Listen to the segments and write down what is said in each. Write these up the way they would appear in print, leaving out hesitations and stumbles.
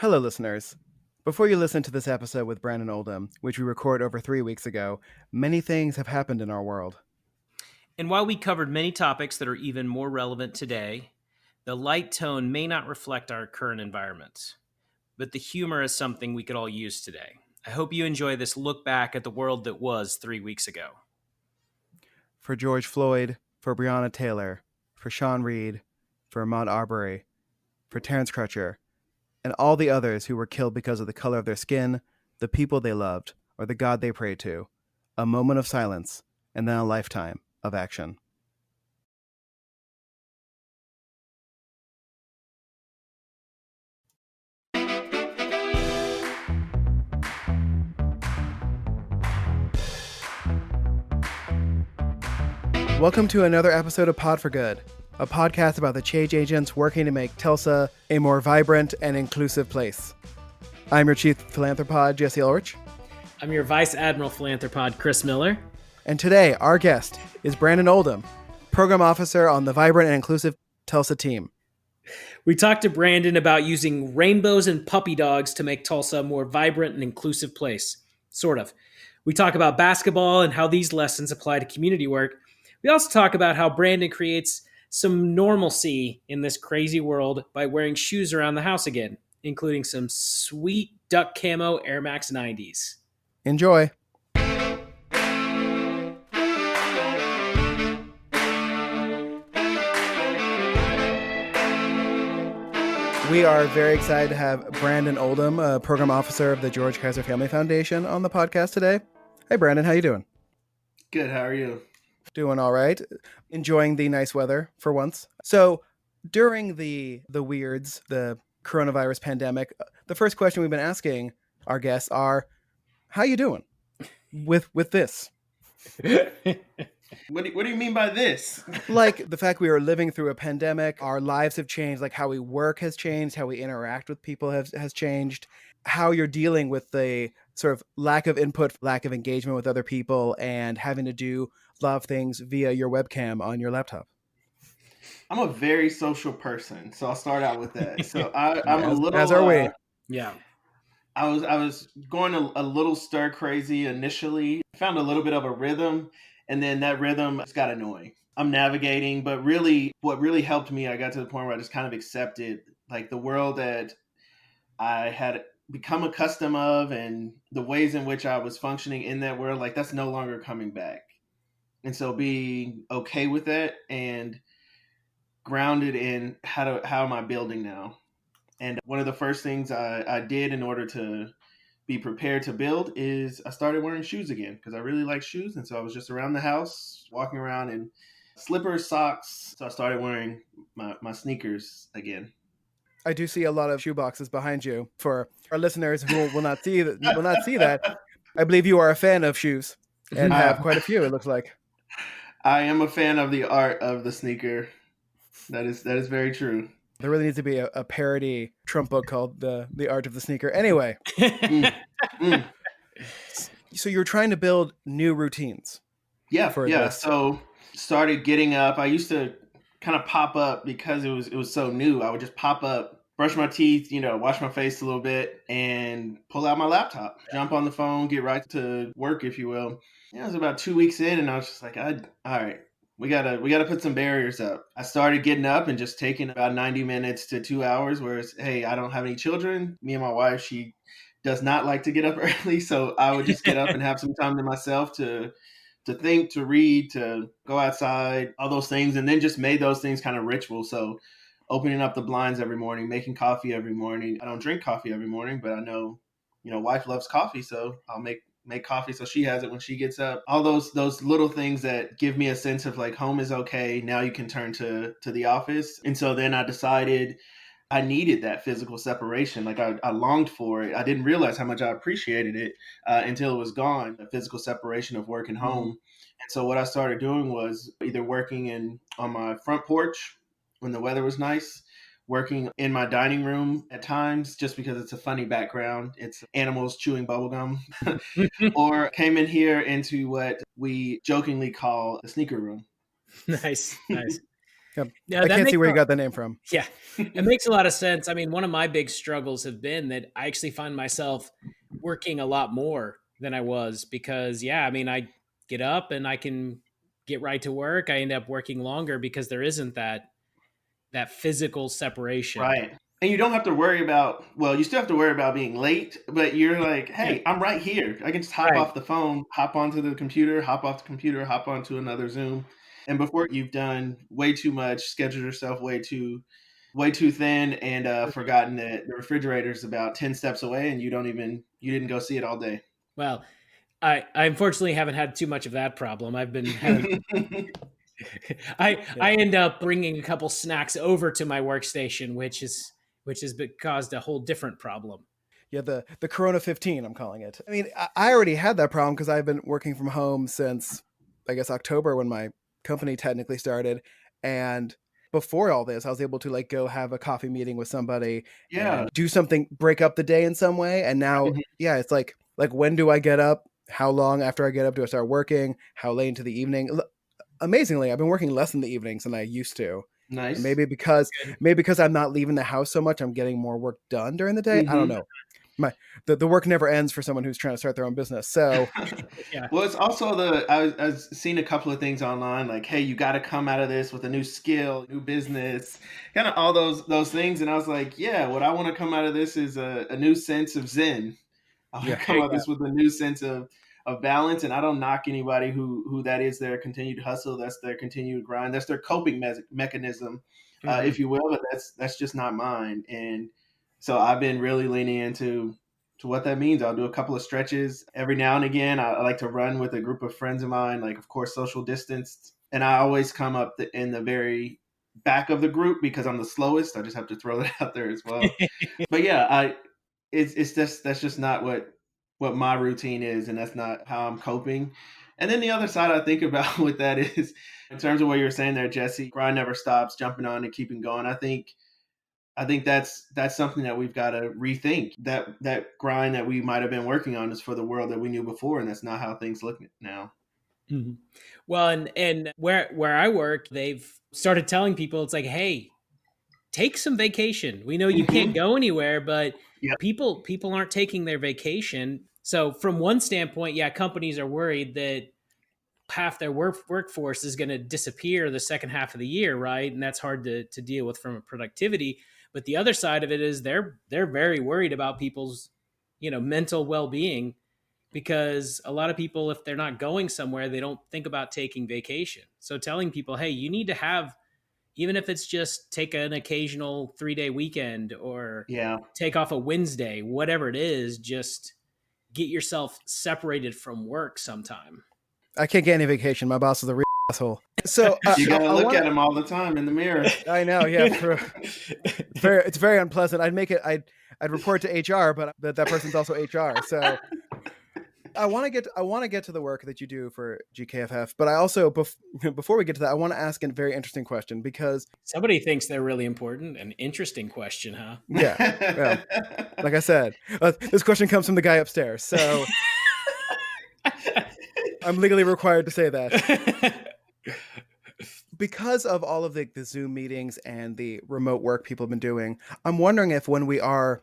Hello, listeners. Before you listen to this episode with Brandon Oldham, which we recorded over 3 weeks ago, many things have happened in our world. And while we covered many topics that are even more relevant today, the light tone may not reflect our current environment. But the humor is something we could all use today. I hope you enjoy this look back at the world that was 3 weeks ago. For George Floyd, for Breonna Taylor, for Sean Reed, for Ahmaud Arbery, for Terrence Crutcher, and all the others who were killed because of the color of their skin, the people they loved, or the God they prayed to, a moment of silence, and then a lifetime of action. Welcome to another episode of Pod for Good, a podcast about the change agents working to make Tulsa a more vibrant and inclusive place. I'm your chief philanthropod, Jesse Ulrich. I'm your Vice Admiral Philanthropod, Chris Miller. And today, our guest is Brandon Oldham, Program Officer on the Vibrant and Inclusive Tulsa team. We talked to Brandon about using rainbows and puppy dogs to make Tulsa a more vibrant and inclusive place. Sort of. We talk about basketball and how these lessons apply to community work. We also talk about how Brandon creates some normalcy in this crazy world by wearing shoes around the house again, including some sweet duck camo Air Max 90s. Enjoy. We are very excited to have Brandon Oldham, Program Officer of the George Kaiser Family Foundation, on the podcast today. Hey, Brandon, how you doing? Good. How are you? Doing all right. Enjoying the nice weather for once. So during the weirds, the coronavirus pandemic, the first question we've been asking our guests are, how you doing with this? What do you mean by this? Like the fact we are living through a pandemic, our lives have changed, like how we work has changed, how we interact with people has changed, how you're dealing with the sort of lack of input, lack of engagement with other people, and having to do a lot of things via your webcam on your laptop. I'm a very social person, so I'll start out with that. So I'm a little. As are we. Yeah. I was going a little stir crazy initially. Found a little bit of a rhythm, and then that rhythm just got annoying. I'm navigating, but really, what really helped me, I got to the point where I just kind of accepted like the world that I had become accustomed of, and the ways in which I was functioning in that world. Like that's no longer coming back, and so being okay with that and grounded in how am I building now. And one of the first things I did in order to be prepared to build is I started wearing shoes again because I really like shoes. And so I was just around the house, walking around in slippers, socks. So I started wearing my sneakers again. I do see a lot of shoe boxes behind you. For our listeners who will not see that, I believe you are a fan of shoes and have quite a few, it looks like. I am a fan of the art of the sneaker. That is very true. There really needs to be a parody Trump book called The Art of the Sneaker. Anyway. So you're trying to build new routines. Yeah. This. So started getting up. I used to kind of pop up because it was so new. I would just pop up, brush my teeth, wash my face a little bit, and pull out my laptop, jump on the phone, get right to work, if you will. It was about 2 weeks in, and I was just like, all right. We gotta put some barriers up. I started getting up and just taking about 90 minutes to 2 hours, whereas, hey, I don't have any children. Me and my wife, she does not like to get up early. So I would just get up and have some time to myself to think, to read, to go outside, all those things. And then just made those things kind of ritual. So opening up the blinds every morning, making coffee every morning. I don't drink coffee every morning, but I know, wife loves coffee. So I'll make coffee so she has it when she gets up. All those little things that give me a sense of like home is okay. Now you can turn to the office. And so then I decided I needed that physical separation. Like I longed for it. I didn't realize how much I appreciated it until it was gone, the physical separation of work and home. And so what I started doing was either working on my front porch when the weather was nice, working in my dining room at times just because it's a funny background. It's animals chewing bubblegum. Or came in here into what we jokingly call the sneaker room. Nice. Yeah. Yeah, I that can't see makes where you got the name from. yeah, it makes a lot of sense. I mean, one of my big struggles have been that I actually find myself working a lot more than I was because, yeah, I mean, I get up and I can get right to work. I end up working longer because there isn't that physical separation. Right. And you don't have to worry about, well, you still have to worry about being late, but you're like, Yeah, hey, I'm right here. I can just hop right. off the phone, hop onto the computer, hop off the computer, hop onto another Zoom. And before you've done way too much, scheduled yourself way too thin, and forgotten that the refrigerator's about 10 steps away, and you didn't go see it all day. Well, I unfortunately haven't had too much of that problem. I've been having I Yeah. end up bringing a couple snacks over to my workstation, which has caused a whole different problem. Yeah, the Corona 15, I'm calling it. I mean, I already had that problem because I've been working from home since, I guess, October when my company technically started. And before all this, I was able to like go have a coffee meeting with somebody Yeah. and do something, break up the day in some way. And now, Mhm. yeah, it's like when do I get up? How long after I get up do I start working? How late into the evening? Amazingly, I've been working less in the evenings than I used to. And Nice. maybe because I'm not leaving the house so much, I'm getting more work done during the day. I don't Hmm. know. The work never ends for someone who's trying to start their own business. So Yeah. Well, it's also I've seen a couple of things online like, hey, you got to come out of this with a new skill, new business, kind of all those things. And I was like, yeah, what I want to come out of this is a new sense of zen. I want to yeah, come There you out of go. this with a new sense of balance. And I don't knock anybody who that is their continued hustle, that's their continued grind, that's their coping mechanism, Mhm. if you will. But that's just not mine. And so I've been really leaning into to what that means. I'll do a couple of stretches every now and again. I like to run with a group of friends of mine, like of course social distanced, and I always come up in the very back of the group because I'm the slowest. I just have to throw that out there as well. But yeah, I it's just that's just not what my routine is, and that's not how I'm coping. And then the other side I think about with that is in terms of what you were saying there, Jesse, grind never stops, jumping on and keeping going. I think that's something that we've got to rethink. That grind that we might have been working on is for the world that we knew before, and that's not how things look now. Mhm. Well, and where I work, they've started telling people it's like, hey, take some vacation. We know you can't Hmm. go anywhere, but Yep. people aren't taking their vacation. So from one standpoint, yeah, companies are worried that half their workforce is going to disappear the second half of the year, right? And that's hard to deal with from a productivity. But the other side of it is they're very worried about people's mental well being because a lot of people, if they're not going somewhere, they don't think about taking vacation. So telling people, hey, you need to have, even if it's just take an occasional 3-day weekend or Yeah. take off a Wednesday, whatever it is, just get yourself separated from work sometime. I can't get any vacation. My boss is a real asshole. So You got to I look want at to. them all the time in the mirror. I know. Yeah, it's very unpleasant. I'd report to HR, but that person's also HR. So I want to get to the work that you do for GKFF, but I also before we get to that, I want to ask a very interesting question because Somebody thinks they're really important. An interesting question, huh? yeah, well, like I said, this question comes from the guy upstairs, so I'm legally required to say that. Because of all of the Zoom meetings and the remote work people have been doing, I'm wondering if when we are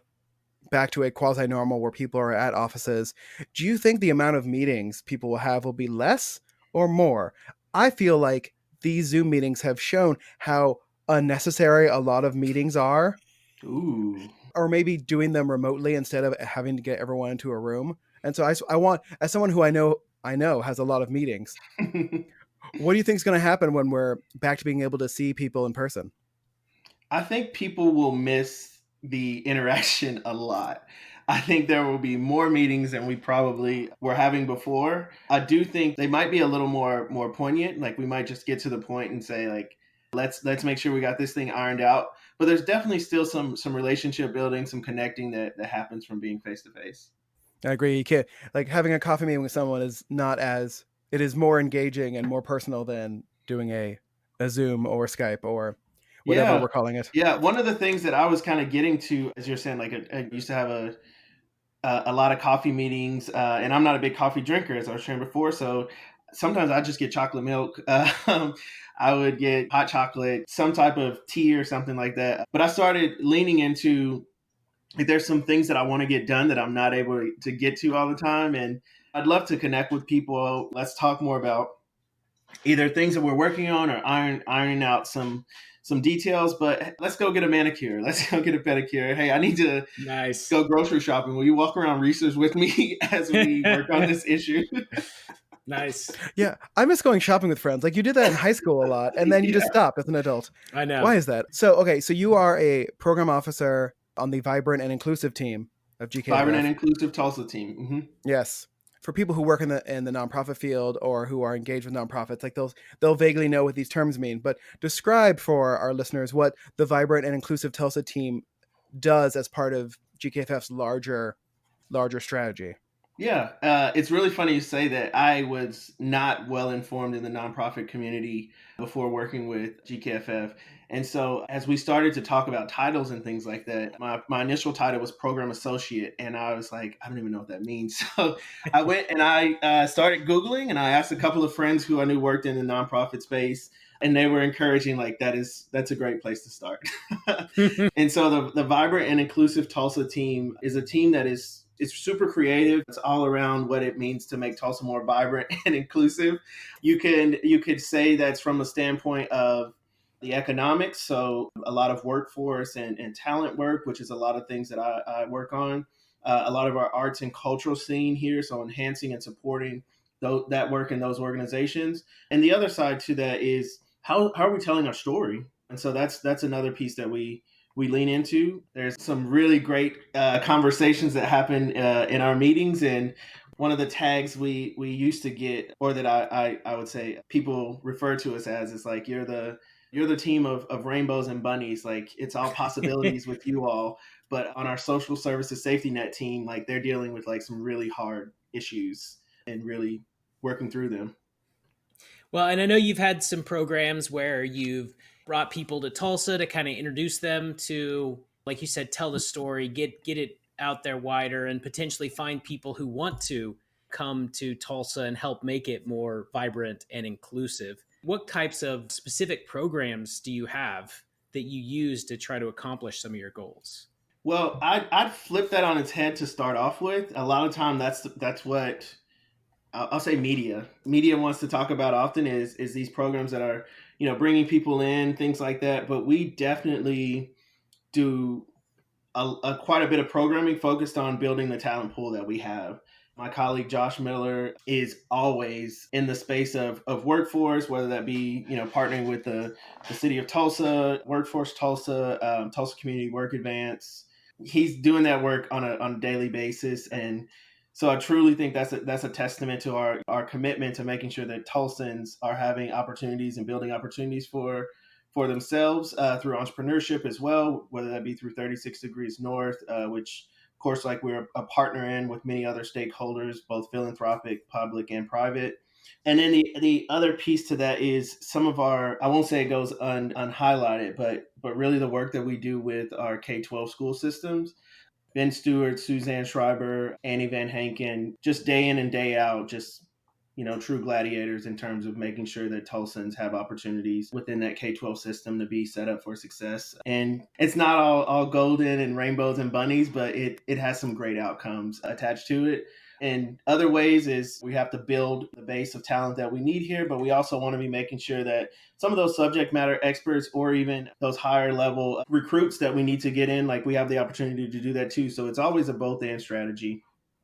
back to a quasi normal where people are at offices, do you think the amount of meetings people will have will be less or more? I feel like these Zoom meetings have shown how unnecessary a lot of meetings are, Ooh. or maybe doing them remotely instead of having to get everyone into a room. And so I want, as someone who I know has a lot of meetings, what do you think is going to happen when we're back to being able to see people in person? I think people will miss the interaction a lot. I think there will be more meetings than we probably were having before. I do think they might be a little more poignant. Like we might just get to the point and say like, let's make sure we got this thing ironed out. But there's definitely still some relationship building, some connecting that happens from being face to face. I agree. You can't like having a coffee meeting with someone is not as it is more engaging and more personal than doing a Zoom or Skype or whatever Yeah. we're calling it. Yeah, one of the things that I was kind of getting to, as you're saying, like I used to have a lot of coffee meetings, and I'm not a big coffee drinker, as I was sharing before. So Sometimes I just get chocolate milk. I would get hot chocolate, some type of tea or something like that. But I started leaning into, like, there's some things that I want to get done that I'm not able to get to all the time. And I'd love to connect with people. Let's talk more about either things that we're working on or ironing out some details. But let's go get a manicure. Let's go get a pedicure. Hey, I need to Nice. go grocery shopping. Will you walk around research with me as we work on this issue? Nice. Yeah, I miss going shopping with friends. Like, you did that in high school a lot, and then you just stopped as an adult. I know. Why is that? So, okay, so you are a program officer on the Vibrant and Inclusive team of GKFF. Vibrant and Inclusive Tulsa team. Mm-hmm. Yes. For people who work in the nonprofit field or who are engaged with nonprofits, like they'll vaguely know what these terms mean. But describe for our listeners what the Vibrant and Inclusive Tulsa team does as part of GKFF's larger strategy. Yeah, it's really funny you say that. I was not well informed in the nonprofit community before working with GKFF. And so as we started to talk about titles and things like that, my initial title was Program Associate. And I was like, I don't even know what that means. So I went and I started Googling, and I asked a couple of friends who I knew worked in the nonprofit space. And they were encouraging, like, that's a great place to start. And so the Vibrant and Inclusive Tulsa team is a team that it's super creative. It's all around what it means to make Tulsa more vibrant and inclusive. You could say that's from a standpoint of the economics. So a lot of workforce and talent work, which is a lot of things that I work on. A lot of our arts and cultural scene here. So enhancing and supporting that work in those organizations. And the other side to that is how are we telling our story? And so that's another piece that we lean into. There's some really great conversations that happen in our meetings. And one of the tags we used to get, or that I would say people refer to us as, is like, you're the team of rainbows and bunnies. Like, it's all possibilities with you all. But on our social services safety net team, like, they're dealing with like some really hard issues and really working through them. Well, and I know you've had some programs where you've brought people to Tulsa to kind of introduce them to, like you said, tell the story, get it out there wider, and potentially find people who want to come to Tulsa and help make it more vibrant and inclusive. What types of specific programs do you have that you use to try to accomplish some of your goals? Well, I'd flip that on its head to start off with. A lot of time that's what I'll say media wants to talk about often is these programs that are, bringing people in, things like that. But we definitely do quite a bit of programming focused on building the talent pool that we have. My colleague Josh Miller is always in the space of workforce, whether that be, partnering with the city of Tulsa, Workforce Tulsa, Tulsa Community Work Advance. He's doing that work on a daily basis. And so I truly think that's a testament to our commitment to making sure that Tulsans are having opportunities and building opportunities for themselves through entrepreneurship as well, whether that be through 36 Degrees North, which, of course, like, we're a partner in with many other stakeholders, both philanthropic, public, and private. And then the other piece to that is some of our, I won't say it goes unhighlighted, but really the work that we do with our K-12 school systems. Ben Stewart, Suzanne Schreiber, Annie Van Hanken, just day in and day out, just, true gladiators in terms of making sure that Tulsans have opportunities within that K-12 system to be set up for success. And it's not all golden and rainbows and bunnies, but it has some great outcomes attached to it. And other ways is we have to build the base of talent that we need here, but we also want to be making sure that some of those subject matter experts or even those higher level recruits that we need to get in, like, we have the opportunity to do that too. So it's always a both and strategy.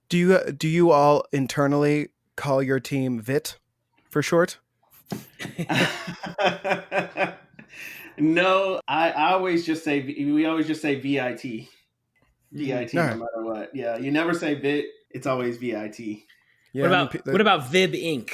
Do you all internally call your team VIT for short? No, I always just say, we always just say VIT. VIT, no matter what. Yeah, you never say VIT. It's always VIT. Yeah, what about VIB Inc.?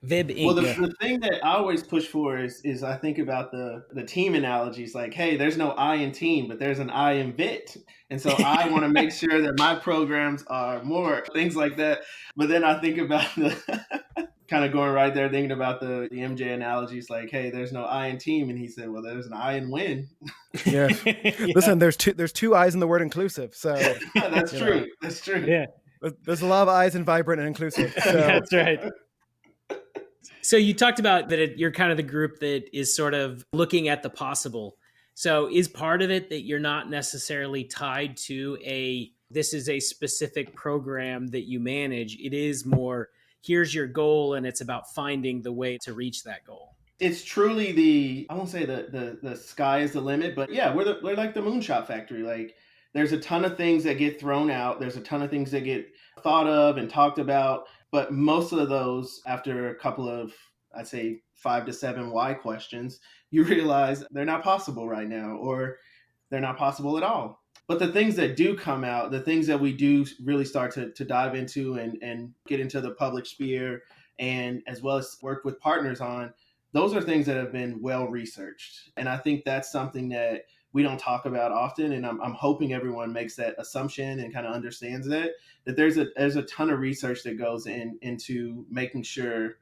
VIB Inc. Well, the thing that I always push for is I think about the team analogies. Like, hey, there's no I in team, but there's an I in VIT. And so I want to make sure that my programs are more things like that. But then I think about the kind of going right there, thinking about the MJ analogies. Like, hey, there's no I in team. And he said, well, there's an I in win. Yeah. Listen, there's two I's in the word inclusive. So that's true. That's true. Yeah. There's a lot of I's in vibrant and inclusive. So. That's right. So you talked about that you're kind of the group that is sort of looking at the possible. So is part of it that you're not necessarily tied to this is a specific program that you manage. It is more, here's your goal, and it's about finding the way to reach that goal. It's truly the, I won't say the sky is the limit, but yeah, we're like the moonshot factory. Like there's a ton of things that get thrown out. There's a ton of things that get thought of and talked about, but most of those, after a couple of, I'd say 5 to 7 why questions, you realize they're not possible right now, or they're not possible at all. But the things that do come out, the things that we do really start to dive into and get into the public sphere, and as well as work with partners on, those are things that have been well researched. And I think that's something that we don't talk about often. And I'm hoping everyone makes that assumption and kind of understands that there's a ton of research that goes into making sure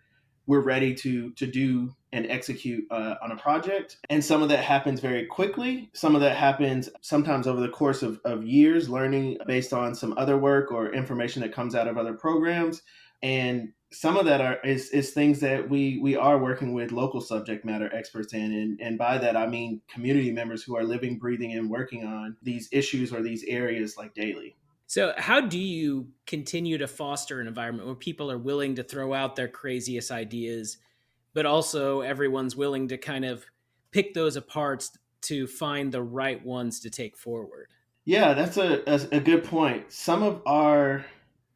we're ready to do and execute on a project. And some of that happens very quickly. Some of that happens sometimes over the course of years, learning based on some other work or information that comes out of other programs. And some of that is things that we are working with local subject matter experts in. And by that, I mean community members who are living, breathing, and working on these issues or these areas like daily. So, how do you continue to foster an environment where people are willing to throw out their craziest ideas, but also everyone's willing to kind of pick those apart to find the right ones to take forward? Yeah, that's a good point. Some of our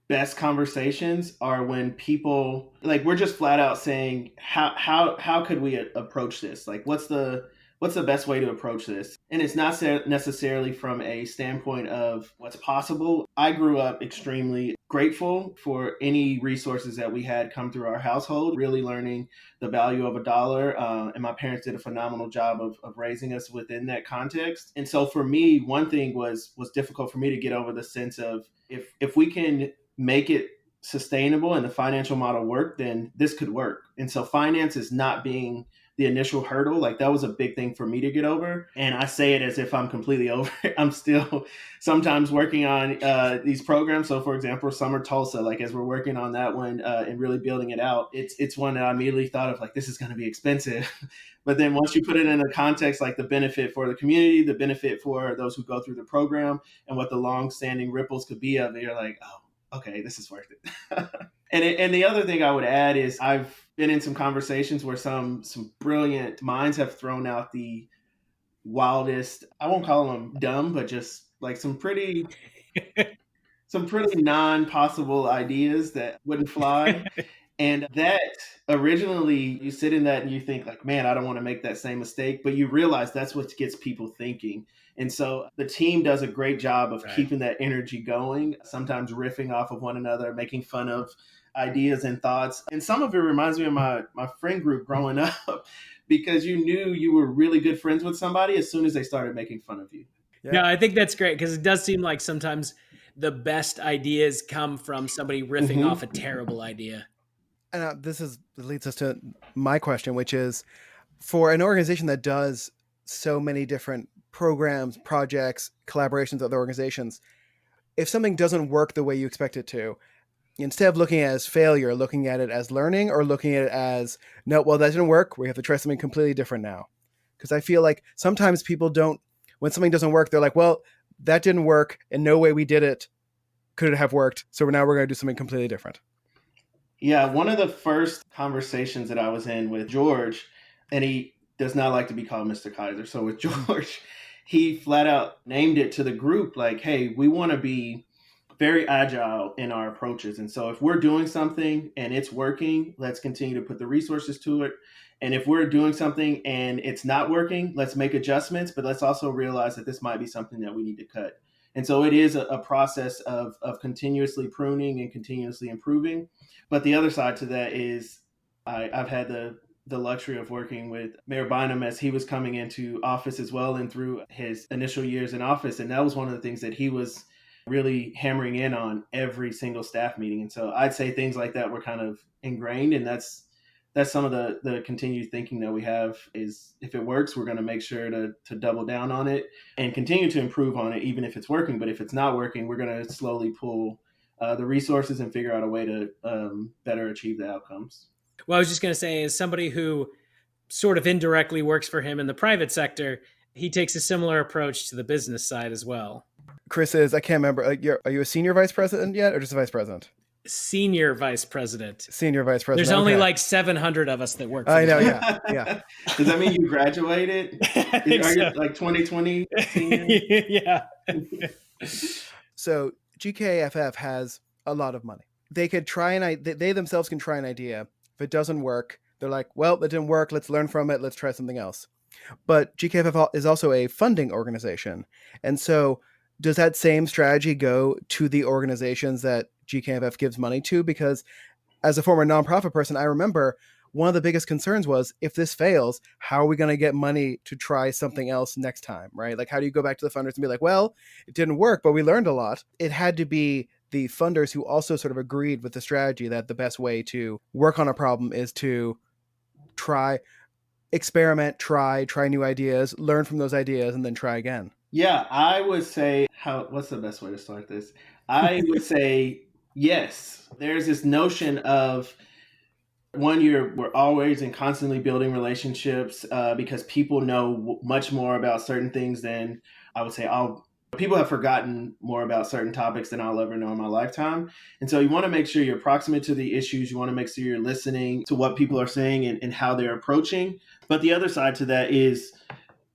best conversations are when people, like, we're just flat out saying how could we approach this, like what's the best way to approach this. And it's not necessarily from a standpoint of what's possible. I grew up extremely grateful for any resources that we had come through our household, really learning the value of a dollar. And my parents did a phenomenal job of raising us within that context. And so for me, one thing was difficult for me to get over the sense of, if we can make it sustainable and the financial model work, then this could work. And so finance is not being the initial hurdle. Like, that was a big thing for me to get over. And I say it as if I'm completely over it. I'm still sometimes working on these programs. So for example, Summer Tulsa, like as we're working on that one and really building it out, it's one that I immediately thought of, like, this is going to be expensive. But then once you put it in a context, like the benefit for the community, the benefit for those who go through the program, and what the long-standing ripples could be of it, you're like, oh, okay, this is worth it. And the other thing I would add is, I've been in some conversations where some brilliant minds have thrown out the wildest, I won't call them dumb, but just like some pretty non-possible ideas that wouldn't fly. And that, originally, you sit in that and you think, like, man, I don't want to make that same mistake. But you realize that's what gets people thinking. And so the team does a great job of keeping that energy going, sometimes riffing off of one another, making fun of ideas and thoughts. And some of it reminds me of my friend group growing up, because you knew you were really good friends with somebody as soon as they started making fun of you. Yeah. No, I think that's great, because it does seem like sometimes the best ideas come from somebody riffing off a terrible idea. And leads us to my question, which is, for an organization that does so many different programs, projects, collaborations with other organizations, if something doesn't work the way you expect it to, instead of looking at it as failure, looking at it as learning, or looking at it as, no, well, that didn't work, we have to try something completely different now. Because I feel like sometimes people don't, when something doesn't work, they're like, well, that didn't work, and no way we did it could it have worked, so now we're going to do something completely different. Yeah, one of the first conversations that I was in with George, and he does not like to be called Mr. Kaiser. So with George, he flat out named it to the group, like, hey, we want to be very agile in our approaches. And so if we're doing something and it's working, let's continue to put the resources to it. And if we're doing something and it's not working, let's make adjustments, but let's also realize that this might be something that we need to cut. And so it is a process of continuously pruning and continuously improving. But the other side to that is, I've had the luxury of working with Mayor Bynum as he was coming into office as well, and through his initial years in office. And that was one of the things that he was really hammering in on every single staff meeting. And so I'd say things like that were kind of ingrained. And that's some of the continued thinking that we have, is if it works, we're going to make sure to double down on it and continue to improve on it, even if it's working. But if it's not working, we're going to slowly pull the resources and figure out a way to better achieve the outcomes. Well, I was just going to say, as somebody who sort of indirectly works for him in the private sector, he takes a similar approach to the business side as well. Chris is, I can't remember. Are you a senior vice president yet, or just a vice president? Senior vice president. Senior vice president. There's only okay. like 700 of us that work for I know, the yeah. Does that mean you graduated? I Are think you so. like 2020 senior? Yeah. So GKFF has a lot of money. They could try they themselves can try an idea. If it doesn't work, they're like, well, it didn't work. Let's learn from it. Let's try something else. But GKFF is also a funding organization. And so does that same strategy go to the organizations that GKFF gives money to? Because as a former nonprofit person, I remember one of the biggest concerns was, if this fails, how are we going to get money to try something else next time, right? Like, how do you go back to the funders and be like, well, it didn't work, but we learned a lot? It had to be the funders who also sort of agreed with the strategy that the best way to work on a problem is to try, experiment, try new ideas, learn from those ideas, and then try again. Yeah, I would say, what's the best way to start this? I would say yes. There's this notion of, one, we're always and constantly building relationships because people know much more about certain things than, I would say, people have forgotten more about certain topics than I'll ever know in my lifetime. And so you want to make sure you're proximate to the issues. You want to make sure you're listening to what people are saying and how they're approaching. But the other side to that is,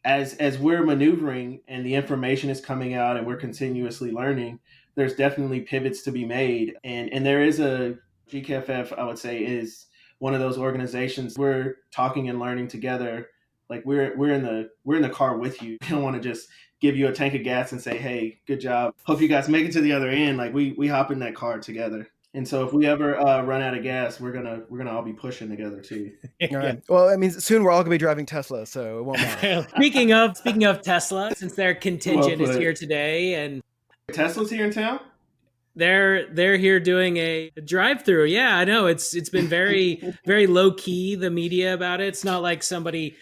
as we're maneuvering and the information is coming out and we're continuously learning, there's definitely pivots to be made. And there is a GKFF, I would say, is one of those organizations. We're talking and learning together. Like we're in the car with you. We don't want to just give you a tank of gas and say, hey, good job. Hope you guys make it to the other end. Like we hop in that car together. And so if we ever run out of gas, we're gonna all be pushing together too. All right. Well, I mean, soon we're all gonna be driving Tesla, so it won't matter. Speaking of Tesla, since their contingent is here today, and Tesla's here in town. They're here doing a drive-through. Yeah, I know it's been very very low key, the media about it. It's not like somebody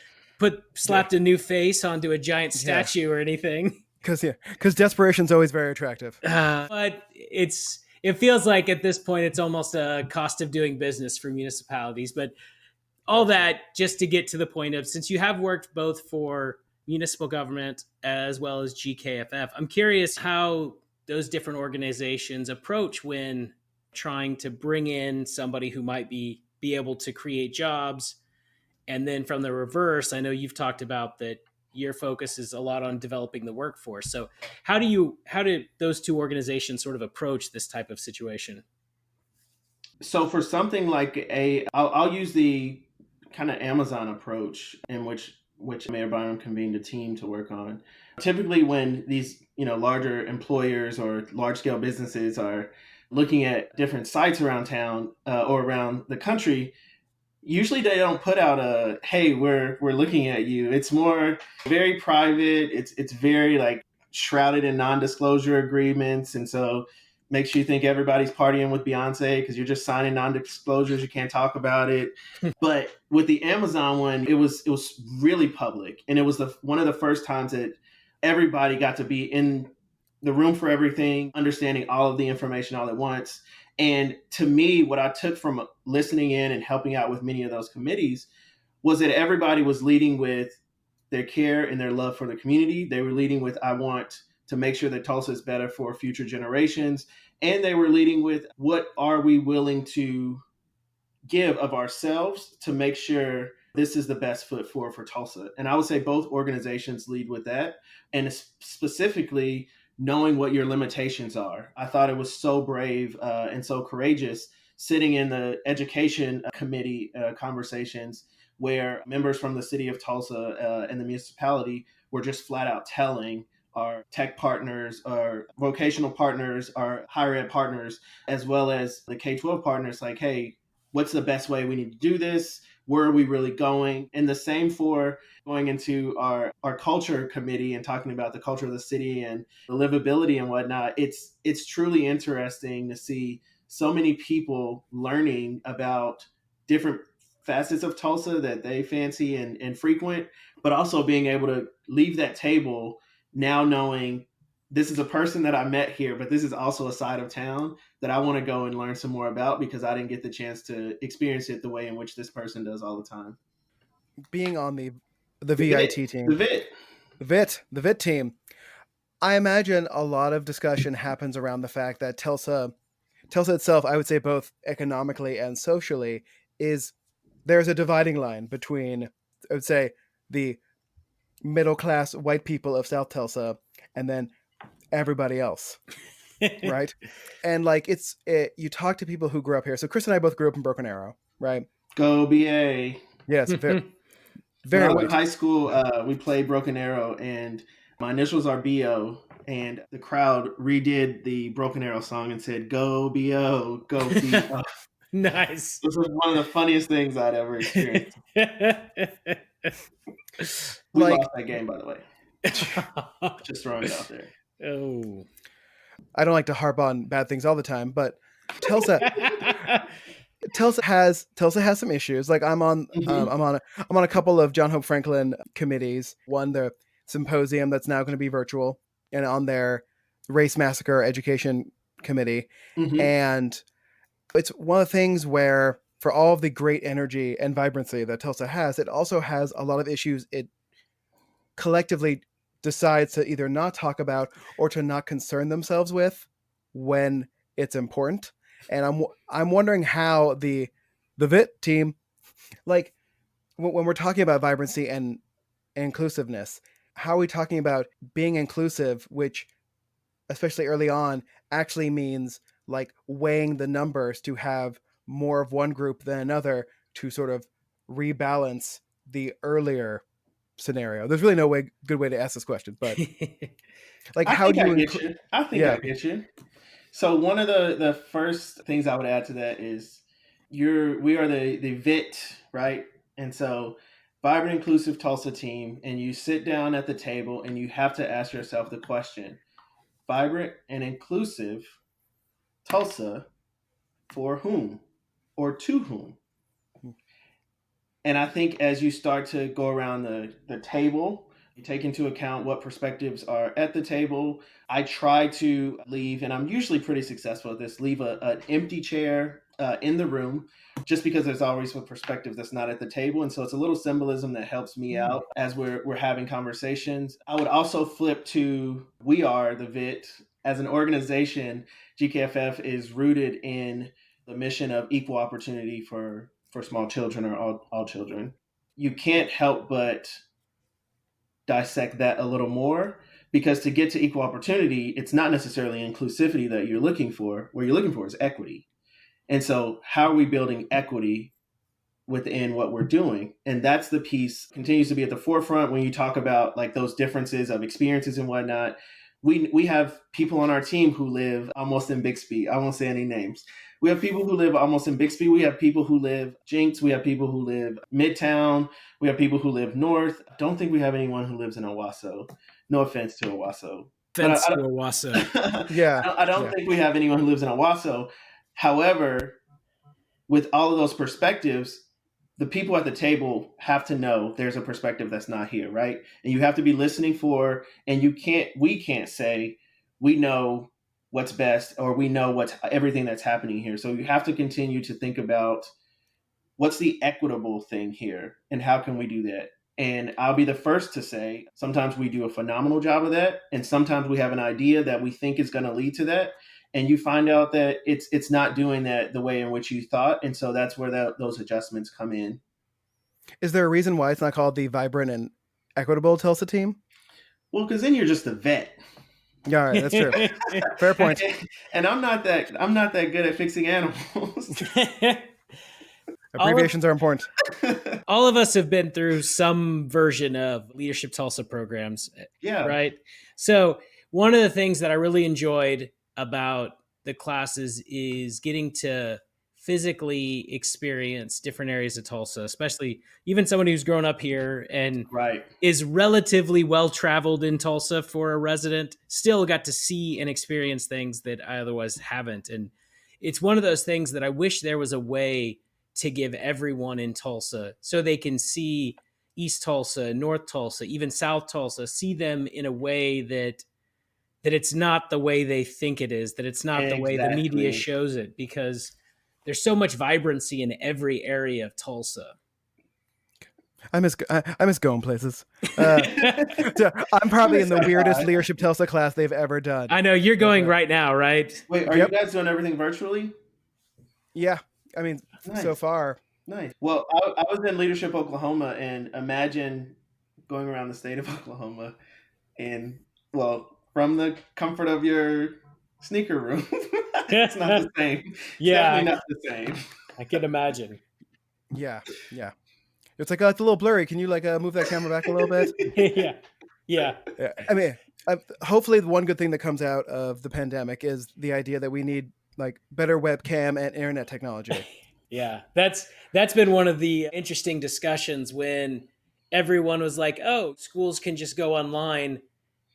slapped a new face onto a giant statue or anything. Because desperation's always very attractive. But it feels like at this point it's almost a cost of doing business for municipalities. But all that just to get to the point of, since you have worked both for municipal government as well as GKFF, I'm curious how those different organizations approach when trying to bring in somebody who might be able to create jobs. And then from the reverse, I know you've talked about that your focus is a lot on developing the workforce. So how do those two organizations sort of approach this type of situation? So for something like I'll use the kind of Amazon approach, in which Mayor Byram convened a team to work on. Typically when these larger employers or large scale businesses are looking at different sites around town or around the country, usually they don't put out a, hey, we're looking at you. It's more very private. It's very like shrouded in non-disclosure agreements. And so makes you think everybody's partying with Beyonce because you're just signing non-disclosures. You can't talk about it. But with the Amazon one, it was really public. And it was one of the first times that everybody got to be in the room for everything, understanding all of the information all at once. And to me, what I took from listening in and helping out with many of those committees was that everybody was leading with their care and their love for the community. They were leading with, I want to make sure that Tulsa is better for future generations. And they were leading with, what are we willing to give of ourselves to make sure this is the best foot forward for Tulsa. And I would say both organizations lead with that. And specifically, knowing what your limitations are. I thought it was so brave and so courageous sitting in the education committee conversations where members from the city of Tulsa and the municipality were just flat out telling our tech partners, our vocational partners, our higher ed partners, as well as the K-12 partners, like, hey, what's the best way we need to do this? Where are we really going? And the same for going into our culture committee and talking about the culture of the city and the livability and whatnot. It's truly interesting to see so many people learning about different facets of Tulsa that they fancy and frequent, but also being able to leave that table now knowing this is a person that I met here, but this is also a side of town that I want to go and learn some more about because I didn't get the chance to experience it the way in which this person does all the time. Being on the The VIT VIT The team, VIT. the VIT team, I imagine a lot of discussion happens around the fact that Tulsa itself, I would say both economically and socially, is there's a dividing line between, I would say, the middle class white people of South Tulsa and then everybody else, right? And like you talk to people who grew up here. So Chris and I both grew up in Broken Arrow, right? Go BA. Yes, very, When very I was in white. high school, we played Broken Arrow, and my initials are BO, and the crowd redid the Broken Arrow song and said, "Go BO, go BO." Nice. This was one of the funniest things I'd ever experienced. We Like lost that game, by the way. Just throwing it out there. Oh. I don't like to harp on bad things all the time, but Tulsa has some issues. Like I'm on Mhm. I'm on a couple of John Hope Franklin committees. One, the symposium that's now going to be virtual, and on their race massacre education committee. Mhm. And it's one of the things where, for all of the great energy and vibrancy that Tulsa has, it also has a lot of issues it collectively decides to either not talk about or to not concern themselves with when it's important. And I'm wondering how the VIT team, like when we're talking about vibrancy and inclusiveness, how are we talking about being inclusive, which especially early on actually means like weighing the numbers to have more of one group than another to sort of rebalance the earlier scenario. There's really no good way to ask this question, but like I how think do I you get include? you. I think Yeah, I get you. So one of the first things I would add to that is we are the VIT, right? And so vibrant inclusive Tulsa team, and you sit down at the table and you have to ask yourself the question: vibrant and inclusive Tulsa for whom or to whom? And I think as you start to go around the table, you take into account what perspectives are at the table. I try to leave, and I'm usually pretty successful at this, leave an empty chair in the room just because there's always a perspective that's not at the table. And so it's a little symbolism that helps me out as we're having conversations. I would also flip to we are the VIT. As an organization, GKFF is rooted in the mission of equal opportunity for small children or all children. You can't help but dissect that a little more because to get to equal opportunity, it's not necessarily inclusivity that you're looking for. What you're looking for is equity. And so, how are we building equity within what we're doing? And that's the piece continues to be at the forefront when you talk about like those differences of experiences and whatnot. We have people on our team who live almost in Bixby. I won't say any names. We have people who live almost in Bixby. We have people who live Jinx. We have people who live Midtown. We have people who live North. I don't think we have anyone who lives in Owasso. No offense to Owasso. But Fence to Owasso. yeah, I don't yeah. think we have anyone who lives in Owasso. However, with all of those perspectives, the people at the table have to know there's a perspective that's not here, right? And you have to be listening for, and we can't say we know what's best or we know what's everything that's happening here. So you have to continue to think about what's the equitable thing here and how can we do that? And I'll be the first to say sometimes we do a phenomenal job of that. And sometimes we have an idea that we think is going to lead to that. And you find out that it's not doing that the way in which you thought. And so that's where those adjustments come in. Is there a reason why it's not called the vibrant and equitable Tulsa team? Well, because then you're just a vet. Yeah, all right, that's true. Fair point. And I'm not that good at fixing animals. Abbreviations are important. All of us have been through some version of Leadership Tulsa programs, Yeah. right? So one of the things that I really enjoyed about the classes is getting to physically experience different areas of Tulsa, especially even someone who's grown up here and Right. is relatively well traveled in Tulsa for a resident, still got to see and experience things that I otherwise haven't. And it's one of those things that I wish there was a way to give everyone in Tulsa so they can see East Tulsa, North Tulsa, even South Tulsa, see them in a way that that it's not the way they think it is, that it's not the way the media Exactly. shows it, because there's so much vibrancy in every area of Tulsa. I miss going places. So I'm probably in the weirdest leadership Tulsa class they've ever done. I know you're going right now, right? Wait, are Yep. you guys doing everything virtually? Yeah, I mean, Nice. so far. Nice. Well, I was in Leadership Oklahoma, and imagine going around the state of Oklahoma, and well, from the comfort of your sneaker room. It's not the same. It's definitely not the same. I can imagine. Yeah. It's like, it's a little blurry. Can you like move that camera back a little bit? Yeah. I mean, hopefully the one good thing that comes out of the pandemic is the idea that we need like better webcam and internet technology. Yeah, that's been one of the interesting discussions when everyone was like, "Oh, schools can just go online,"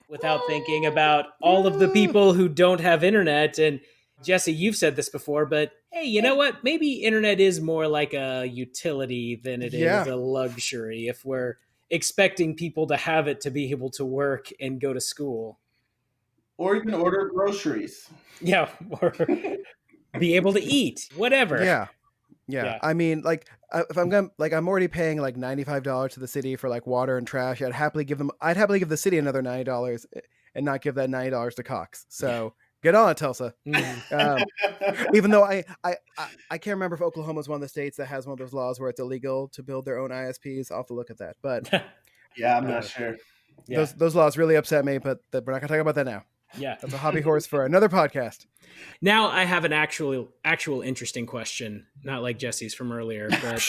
without thinking about all of the people who don't have internet. And Jesse, you've said this before, but hey, you know what? Maybe internet is more like a utility than it is a luxury if we're expecting people to have it to be able to work and go to school. Or you can order groceries. Yeah, or be able to eat, whatever. Yeah. I mean, like, if I'm gonna, like, I'm already paying like $95 to the city for like water and trash. I'd happily give the city another $90 and not give that $90 to Cox. So get on it, Tulsa. Even though I can't remember if Oklahoma is one of the states that has one of those laws where it's illegal to build their own ISPs. I'll have to look at that. But yeah, I'm not sure. Yeah. Those laws really upset me, but we're not gonna talk about that now. Yeah, that's a hobby horse for another podcast. Now I have an actual interesting question, not like Jesse's from earlier, but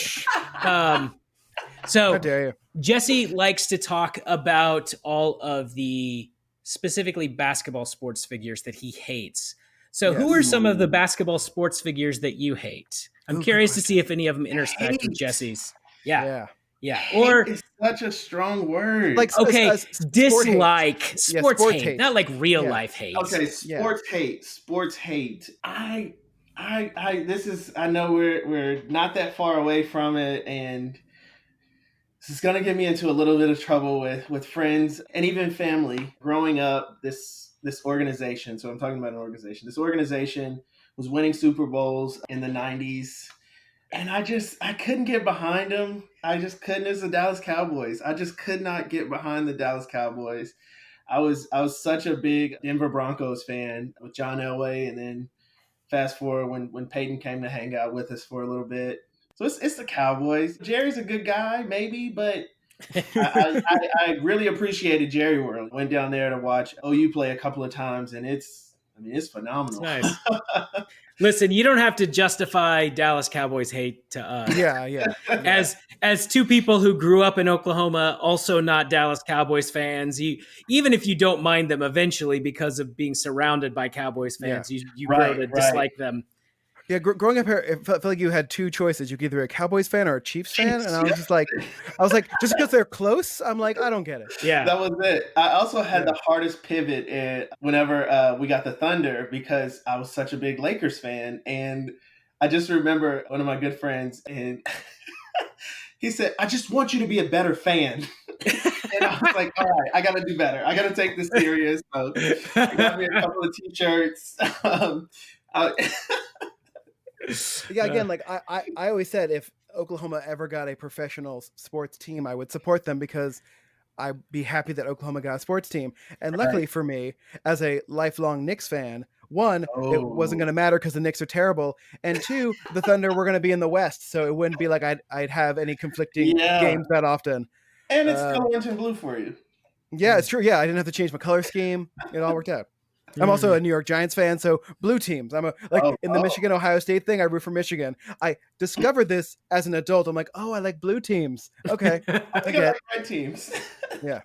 so how dare you? Jesse likes to talk about all of the specifically basketball sports figures that he hates. So who are some of the basketball sports figures that you hate? I'm curious to see if any of them intersect with Jesse's. Yeah. Or it's such a strong word. Like, dislike hate. Sports hate, not like real life hate. Okay, sports hate. I know we're not that far away from it, and this is gonna get me into a little bit of trouble with friends and even family. Growing up, this organization, so I'm talking about an organization. This organization was winning Super Bowls in the 90s. And I couldn't get behind them. I just couldn't. It's the Dallas Cowboys. I just could not get behind the Dallas Cowboys. I was such a big Denver Broncos fan with John Elway, and then fast forward when Peyton came to hang out with us for a little bit. So it's the Cowboys. Jerry's a good guy, maybe, but I really appreciated Jerry World. Went down there to watch OU play a couple of times, and it's phenomenal. It's nice. Listen, you don't have to justify Dallas Cowboys hate to us. Yeah. As two people who grew up in Oklahoma, also not Dallas Cowboys fans, even if you don't mind them eventually because of being surrounded by Cowboys fans, you grow to dislike them. Yeah, growing up here, it felt like you had two choices. You could either be a Cowboys fan or a Chiefs fan, and I was like, just because they're close, I'm like, I don't get it. Yeah, that was it. I also had the hardest pivot whenever we got the Thunder, because I was such a big Lakers fan, and I just remember one of my good friends, and he said, "I just want you to be a better fan." And I was like, all right, I got to do better. I got to take this serious. So I got me a couple of T-shirts. Yeah, again, like I always said, if Oklahoma ever got a professional sports team, I would support them because I'd be happy that Oklahoma got a sports team. And luckily for me, as a lifelong Knicks fan, one, it wasn't going to matter because the Knicks are terrible, and two, the Thunder were going to be in the West, so it wouldn't be like I'd have any conflicting games that often. And it's still orange and blue for you. Yeah, it's true. Yeah, I didn't have to change my color scheme. It all worked out. I'm also a New York Giants fan, so blue teams. I'm in the Michigan-Ohio State thing, I root for Michigan. I discovered this as an adult. I'm like, I like blue teams. Okay. I think I like red teams. Yeah.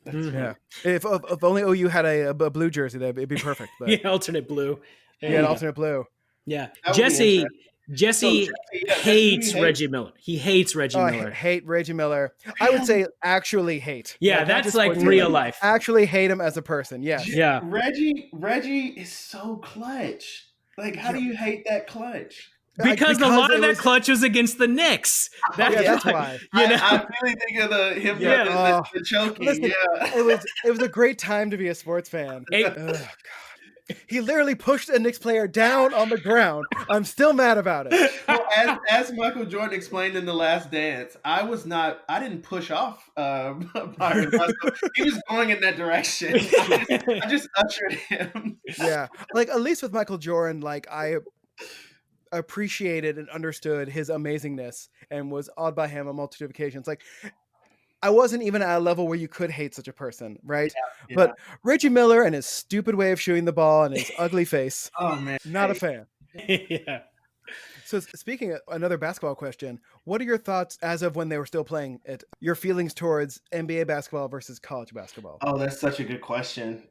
Yeah. If only OU had a blue jersey, it'd be perfect. But... yeah, alternate blue. Yeah, an alternate blue. Yeah. Jesse hates Reggie Miller. He hates Reggie Miller. I hate Reggie Miller. I would say actually hate. Yeah, that's like real life. Actually hate him as a person. Yes. Yeah. Reggie is so clutch. Like, how do you hate that clutch? Because a lot of it that was, clutch was against the Knicks. that's why. I really think of him Yeah. doing the choking. Listen, Yeah. it was a great time to be a sports fan. Hey, Ugh, he literally pushed a Knicks player down on the ground. I'm still mad about it. Well, as Michael Jordan explained in The Last Dance, I didn't push off Byron Russell. He was going in that direction. I just ushered him. Yeah, like at least with Michael Jordan, like I appreciated and understood his amazingness and was awed by him on multitude of occasions. Like I wasn't even at a level where you could hate such a person, right? Yeah. But Reggie Miller and his stupid way of shooting the ball and his ugly face, Oh man, not a fan. yeah. So speaking of another basketball question, what are your thoughts as of when they were still playing it? Your feelings towards NBA basketball versus college basketball? Oh, that's such a good question.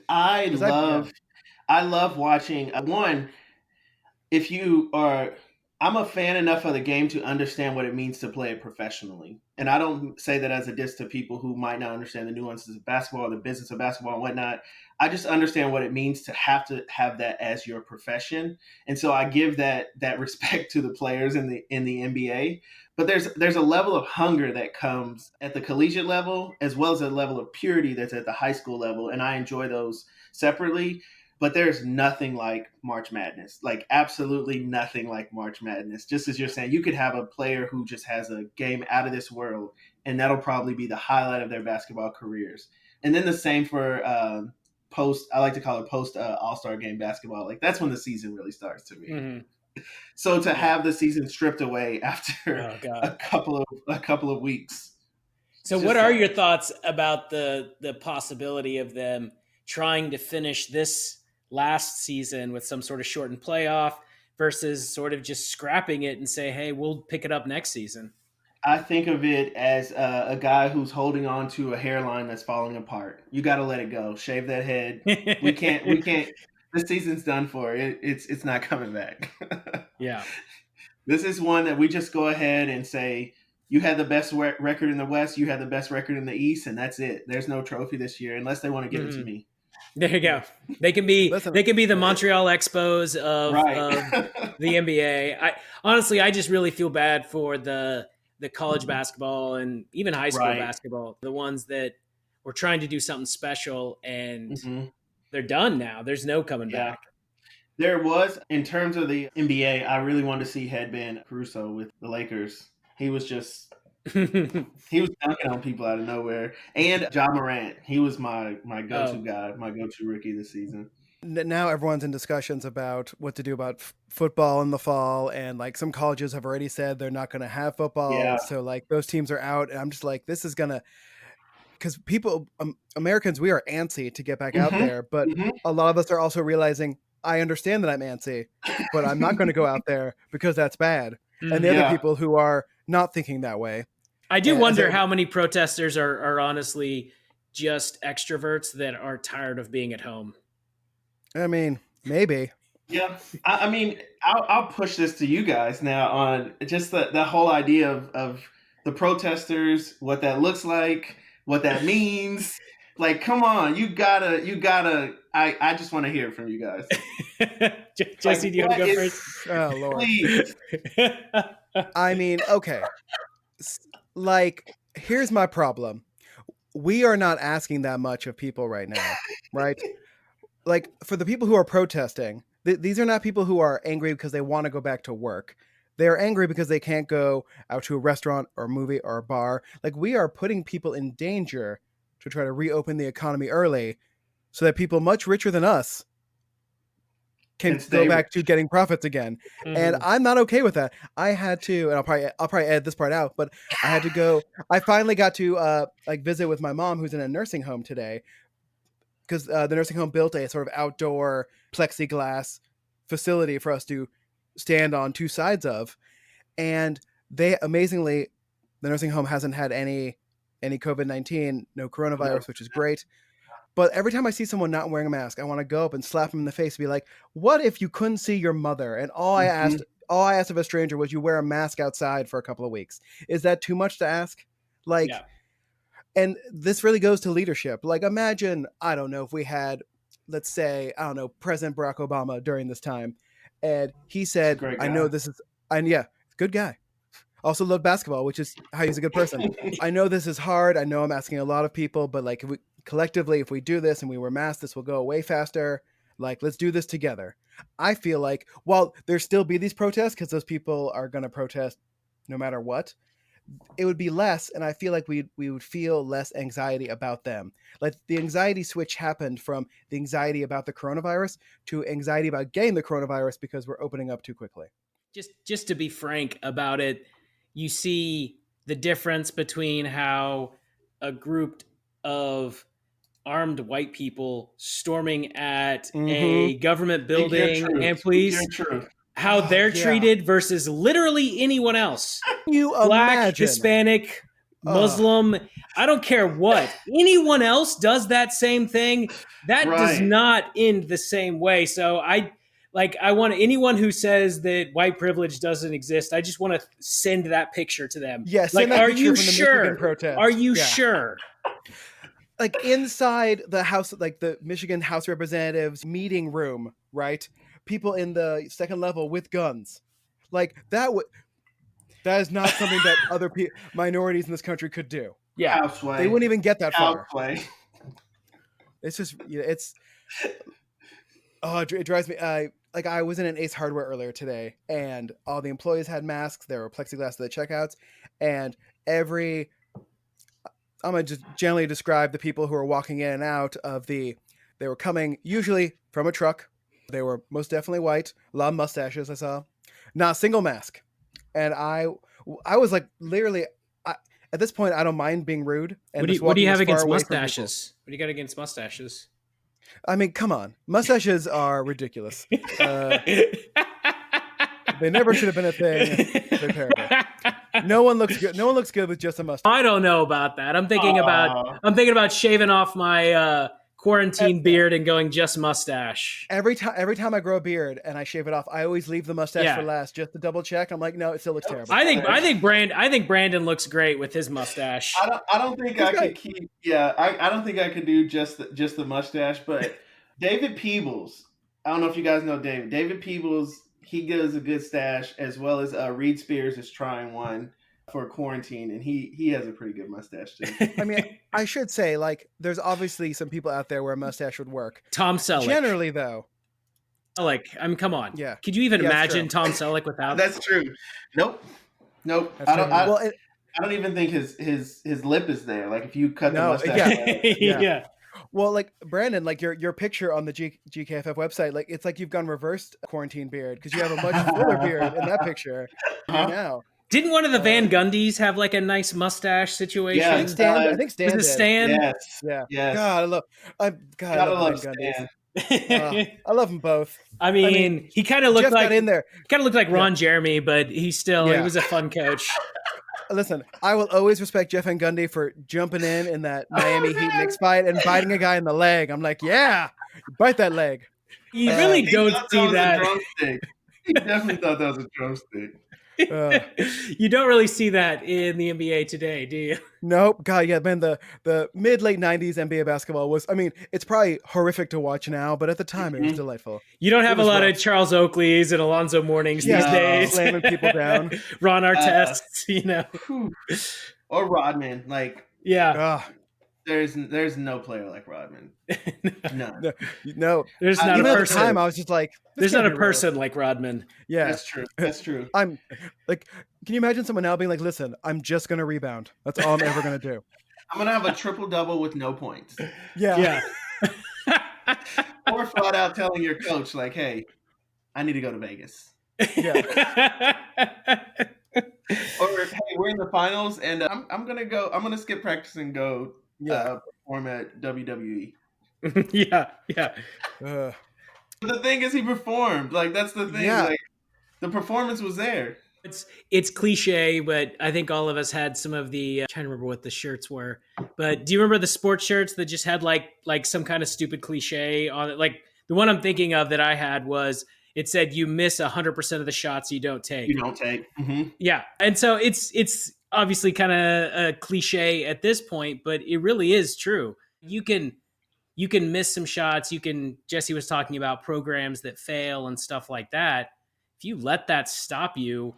I love watching one. If you are, I'm a fan enough of the game to understand what it means to play it professionally. And I don't say that as a diss to people who might not understand the nuances of basketball, the business of basketball and whatnot. I just understand what it means to have that as your profession. And so I give that respect to the players in the NBA. But there's a level of hunger that comes at the collegiate level as well as a level of purity that's at the high school level. And I enjoy those separately. But there's nothing like March Madness, like absolutely nothing like March Madness. Just as you're saying, you could have a player who just has a game out of this world, and that'll probably be the highlight of their basketball careers. And then the same for I like to call it post All-Star game basketball. Like that's when the season really starts to me. Mm-hmm. So to have the season stripped away after a couple of weeks. So what are your thoughts about the possibility of them trying to finish this last season with some sort of shortened playoff versus sort of just scrapping it and say, hey, we'll pick it up next season? I think of it as a guy who's holding on to a hairline that's falling apart. You got to let it go. Shave that head. We can't. This season's done for. It's not coming back. Yeah. This is one that we just go ahead and say, you had the best record in the West. You had the best record in the East, and that's it. There's no trophy this year unless they want to give it to me. There you go. They can be the Montreal Expos of the NBA. I just really feel bad for the college basketball and even high school basketball, the ones that were trying to do something special and they're done now. There's no coming back. There was, in terms of the NBA, I really wanted to see Headband Caruso with the Lakers. He was just he was dunking on people out of nowhere. And Ja Morant, he was my go-to guy, my go-to rookie this season. Now everyone's in discussions about what to do about football in the fall, and like some colleges have already said they're not going to have football, so like those teams are out, and I'm just like, this is gonna, because people, Americans, we are antsy to get back out there, but a lot of us are also realizing, I understand that I'm antsy, but I'm not going to go out there because that's bad. And the other people who are not thinking that way. I do wonder how many protesters are honestly just extroverts that are tired of being at home. I mean, maybe. Yeah. I mean, I'll push this to you guys now on just the whole idea of the protesters, what that looks like, what that means. Like, come on, you gotta. I just want to hear it from you guys. Jesse, do you want to go first? Oh, Lord. Please. I mean, okay. Like, here's my problem. We are not asking that much of people right now, right? Like, for the people who are protesting, these are not people who are angry because they want to go back to work. They are angry because they can't go out to a restaurant or a movie or a bar. Like, we are putting people in danger to try to reopen the economy early so that people much richer than us can go back to getting profits again. And I'm not okay with that. I had to, and I'll probably edit this part out, but I had to go. I finally got to visit with my mom, who's in a nursing home today, because the nursing home built a sort of outdoor plexiglass facility for us to stand on two sides of. And they, amazingly, the nursing home hasn't had any COVID-19, no coronavirus, which is great. But every time I see someone not wearing a mask, I want to go up and slap them in the face and be like, what if you couldn't see your mother? And all I asked of a stranger was you wear a mask outside for a couple of weeks. Is that too much to ask? Like, and this really goes to leadership. Like, imagine, I don't know, if we had, let's say, I don't know, President Barack Obama during this time, And he He's a said, great I know guy. this is, and yeah, good guy. Also loved basketball, which is how he's a good person. I know this is hard. I know I'm asking a lot of people, but like if we collectively, if we do this and we wear masks, this will go away faster. Like, let's do this together. I feel like while there still be these protests, because those people are going to protest no matter what, it would be less, and I feel like we would feel less anxiety about them. Like the anxiety switch happened from the anxiety about the coronavirus to anxiety about getting the coronavirus because we're opening up too quickly. Just to be frank about it, you see the difference between how a group of armed white people storming at a government Speak your building truth. and Speak your police, truth. how Oh, they're yeah. treated versus literally anyone else. Can you Black, imagine? Hispanic, Muslim, I don't care what. Anyone else does that same thing, that does Right. not end the same way. So I want anyone who says that white privilege doesn't exist, I just want to send that picture to them. Yeah, Like, send that are picture you from the sure? Michigan protest. Are you Yeah. sure? Like inside the House, like the Michigan House of Representatives meeting room, right? People in the second level with guns. Like that is not something that other minorities in this country could do. Yeah. Houseway. They wouldn't even get that far. Houseway. It's just, it's, it drives me. I was in an Ace Hardware earlier today, and all the employees had masks. There were plexiglass at the checkouts, and I'm gonna just generally describe the people who are walking in and out of they were coming usually from a truck. They were most definitely white, a lot of mustaches I saw, not a single mask. And I was like, literally, at this point, I don't mind being rude. And What do you have against mustaches? What do you got against mustaches? I mean, come on. Mustaches are ridiculous. They never should have been a thing. They're terrible. No one looks good. No one looks good with just a mustache. I don't know about that. I'm thinking about shaving off my quarantine beard and going just mustache. Every time I grow a beard and I shave it off, I always leave the mustache for last just to double check. I'm like, no, it still looks terrible. I think Brandon looks great with his mustache. I don't think I could keep. Yeah, I don't think I could do just the mustache. But David Peebles, I don't know if you guys know David. David Peebles, he gives a good stash, as well as Reed Spears is trying one for quarantine, and he has a pretty good mustache too. I mean, I should say, like, there's obviously some people out there where a mustache would work. Tom Selleck. Generally, though. Selleck, I mean, come on. Yeah. Could you even imagine Tom Selleck without? That's true. Nope. I don't even think his lip is there. Like if you cut the mustache. Yeah. Well, like Brandon, like your picture on the GKFF website, like it's like you've gone reversed quarantine beard because you have a much fuller beard in that picture now. Didn't one of the Van Gundys have like a nice mustache situation? Yeah, I think Stan. Was it Stan? Yes. Yeah. Yes. God, I love Van Gundys. I love them both. I mean he kind of looked like in there. Kind of looked like Ron Jeremy, but he was a fun coach. Listen, I will always respect Jeff Van Gundy for jumping in that Miami Heat Knicks fight and biting a guy in the leg. I'm like, yeah, bite that leg. You really don't see that. He definitely thought that was a drumstick. You don't really see that in the NBA today, do you? Nope. God, yeah, man, the mid-late 90s NBA basketball was, I mean, it's probably horrific to watch now, but at the time it was delightful. You don't have a lot of Charles Oakleys and Alonzo Mournings these days. Slamming people down. Ron Artest, you know. Or Rodman, like. Yeah. There's no player like Rodman. No. There's not even a person. At the time, I was just like, there's not a person like Rodman. Yeah, that's true. I'm like, can you imagine someone now being like, listen, I'm just gonna rebound. That's all I'm ever gonna do. I'm gonna have a triple double with no points. Yeah. Or flat out telling your coach like, hey, I need to go to Vegas. Yeah. Or hey, we're in the finals, and I'm gonna skip practice and go perform at WWE. Yeah. But the thing is, he performed. Like that's the thing. Yeah. Like the performance was there. It's cliche, but I think all of us had some of the. I'm trying to remember what the shirts were, but do you remember the sports shirts that just had like some kind of stupid cliche on it? Like the one I'm thinking of that I had was. It said you miss 100% of the shots you don't take. Mm-hmm. Yeah. And so it's obviously kind of a cliche at this point, but it really is true. You can you can miss some shots. Jesse was talking about programs that fail and stuff like that. If you let that stop you,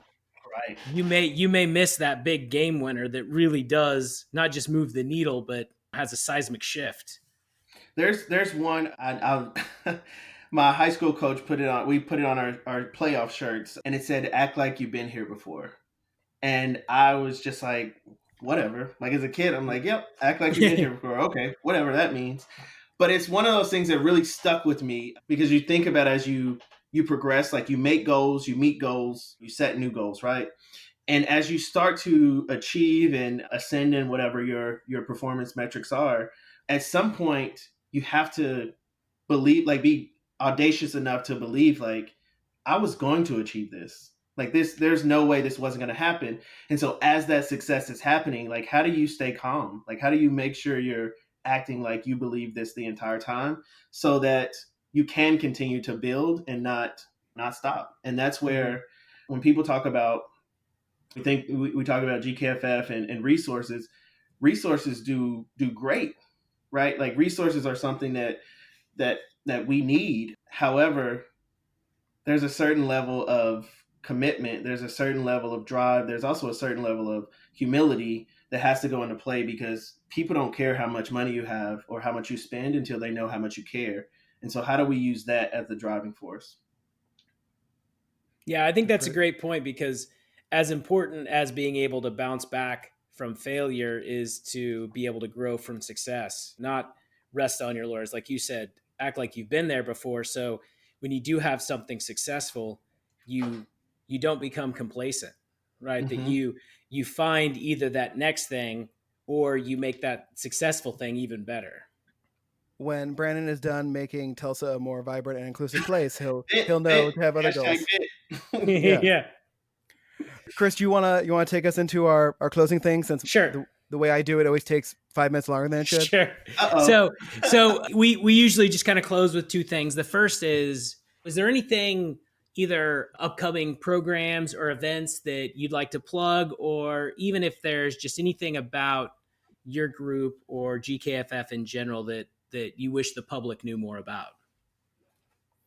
Right. you may miss that big game winner that really does not just move the needle, but has a seismic shift. There's one I my high school coach put it on. We put it on our playoff shirts, and it said, "Act like you've been here before." And I was just like, whatever. Like as a kid, I'm like, yep, act like you've been here before. Okay, whatever that means. But it's one of those things that really stuck with me because you think about as you progress, like you make goals, you meet goals, you set new goals, right? And as you start to achieve and ascend in whatever your performance metrics are, at some point you have to believe, like be audacious enough to believe like I was going to achieve this. Like this, there's no way this wasn't going to happen. And so as that success is happening, like how do you stay calm? Like how do you make sure you're acting like you believe this the entire time so that you can continue to build and not stop? And that's where when people talk about, we talk about GKFF and resources do great, right? Like resources are something that we need. However, there's a certain level of commitment, there's a certain level of drive, there's also a certain level of humility that has to go into play because people don't care how much money you have or how much you spend until they know how much you care. And so how do we use that as the driving force? Yeah, I think that's a great point because as important as being able to bounce back from failure is to be able to grow from success, not rest on your laurels. Like you said, act like you've been there before. So when you do have something successful, you don't become complacent, right? That you find either that next thing or you make that successful thing even better. When Brandon is done making Tulsa a more vibrant and inclusive place, he'll Bit, know bit, to have other hashtag goals. bit. Yeah. Yeah. Chris, do you wanna take us into our closing thing since Sure. the way I do it always takes 5 minutes longer than it should? Sure. Uh-oh. So we usually just kind of close with two things. The first is there anything, either upcoming programs or events that you'd like to plug, or even if there's just anything about your group or GKFF in general that you wish the public knew more about?